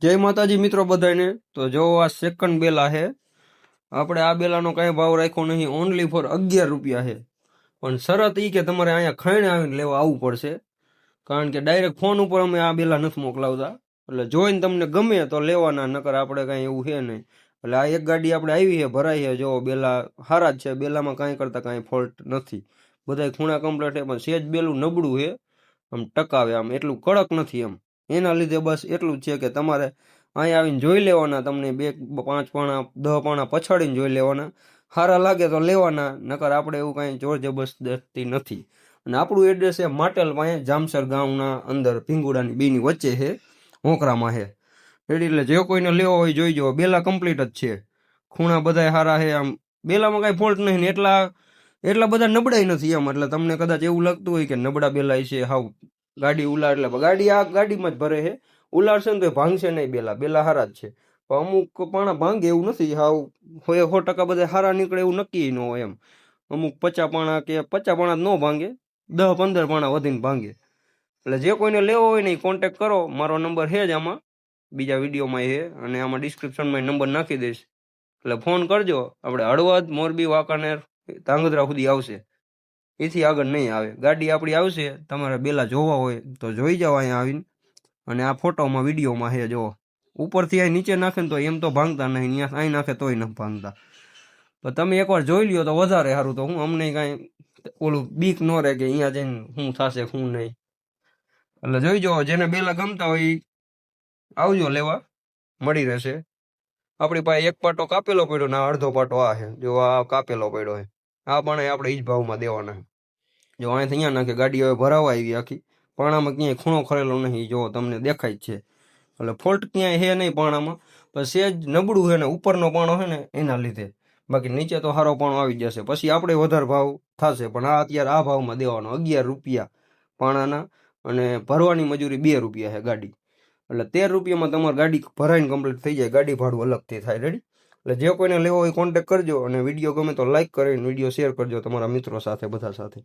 જય માતાજી મિત્રો બધાને। તો જો આ સેકન્ડ બેલા છે। આપણે આ બેલાનો કઈ ભાવ રાખ્યો નહીં, ઓનલી ફોર 11 રૂપિયા છે। પણ શરત ઈ કે તમારે અહીંયા ખાઈને આવીને લેવા આવવું પડશે, કારણ કે ડાયરેક્ટ ફોન ઉપર અમે આ બેલા નથી મોકલાવતા। એટલે જોઈને તમને ગમે તો લેવાના, નકર આપણે કાંઈ એવું છે નહીં। એટલે આ એક ગાડી આપણે આવી છે, ભરાઈ છે। જો બેલા સારા જ છે, બેલામાં કાંઈ કરતા કાંઈ ફોલ્ટ નથી, બધાય ખૂણા કમ્પ્લીટ છે। પણ સેજ બેલું નબળું છે, આમ ટકાવે, આમ એટલું કડક નથી એમ। એના લીધે બસ એટલું જ છે કે તમારે અહીંયા આવીને જોઈ લેવાના, તમને 2-5 પાણા 10 પાણા પછાડીને જોઈ લેવાના। સારા લાગે તો લેવાના, નકર આપણે એવું કાંઈ જોર જબરદસ્તી નથી। અને આપણું એડ્રેસ છે માટેલ પાસે, જામસર ગામના અંદર, ભીંગુડાની બેની વચ્ચે છે, હોકરામાં છે રેડી। એટલે જે કોઈને લેવો હોય જોઈજો, બેલા કમ્પ્લીટ જ છે, ખૂણા બધાય સારા છે, આમ બેલામાં કાંઈ ફોલ્ટ નહીં ને એટલા બધા નબળાઈ નથી એમ। એટલે તમને કદાચ એવું લાગતું હોય કે નબળા બેલા છે હાવ, ગાડી ઉલાડ, એટલે ગાડી આ ગાડીમાં જ ભરે છે, ઉલાડશે ને તો ભાંગશે નહીં, બેલા સારા જ છે। પણ અમુક પાણા ભાંગે એવું નથી, હાવ 100% બધા સારા નીકળે એવું નક્કી ન હોય એમ। અમુક 50 પાણા કે 50 પાણા જ ન ભાંગે, 10-15 પાણા વધીને ભાંગે। એટલે જે કોઈને લેવો હોય ને એ કોન્ટેક કરો, મારો નંબર છે જ આમાં, બીજા વિડીયોમાં છે, અને આમાં ડિસ્ક્રિપ્શનમાં નંબર નાખી દઈશ, એટલે ફોન કરજો। આપણે હળવદ, મોરબી, વાંકાનેર, ધાંગધ્રા સુધી આવશે, એથી આગળ નહીં આવે। ગાડી આપણી આવશે, તમારે બેલા જોવા હોય તો જોઈ જાઓ અહીંયા આવીને। અને આ ફોટોમાં વિડીયોમાં છે, જો ઉપરથી અહીં નીચે નાખે ને તો એમ તો ભાંગતા નહીં, ત્યાં અહીં નાખે તોય નથી ભાંગતા। તો તમે એકવાર જોઈ લ્યો તો વધારે સારું, તો હું અમને કાંઈ ઓલું બીક ન રહે કે અહીંયા જઈને શું થશે શું નહીં। એટલે જોઈ જાઓ, જેને બેલા ગમતા હોય ઈ આવજો લેવા, મળી રહેશે। આપણી પાસે એક પાટો કાપેલો પડ્યો ને અડધો પાટો આ છે, જો આ કાપેલો પડ્યો છે, આ પણ આપણે ઈ જ ભાવમાં દેવાના છે। જો અહીંથી અહીંયા નાખે, ગાડી હવે ભરાવા આવી આખી, પાણામાં ક્યાંય ખૂણો ખરેલો નહીં, જો તમને દેખાય જ છે। એટલે ફોલ્ટ ક્યાંય છે નહીં પાણામાં, પણ સેજ નબળું છે ને ઉપરનો પાણો છે ને એના લીધે, બાકી નીચે તો સારો પાણો આવી જશે, પછી આપણે વધારે ભાવ થશે। પણ આ અત્યારે આ ભાવમાં દેવાનો, 11 રૂપિયા પાણાના, અને ભરવાની મજૂરી 2 રૂપિયા છે ગાડી, એટલે 13 રૂપિયામાં તમારી ગાડી ભરાઈને કમ્પ્લીટ થઈ જાય। ગાડી ભાડું અલગથી થાય, રેડી। એટલે જે કોઈને લેવો હોય કોન્ટેક કરજો, અને વિડીયો ગમે તો લાઈક કરીને વિડીયો શેર કરજો તમારા મિત્રો સાથે, બધા સાથે।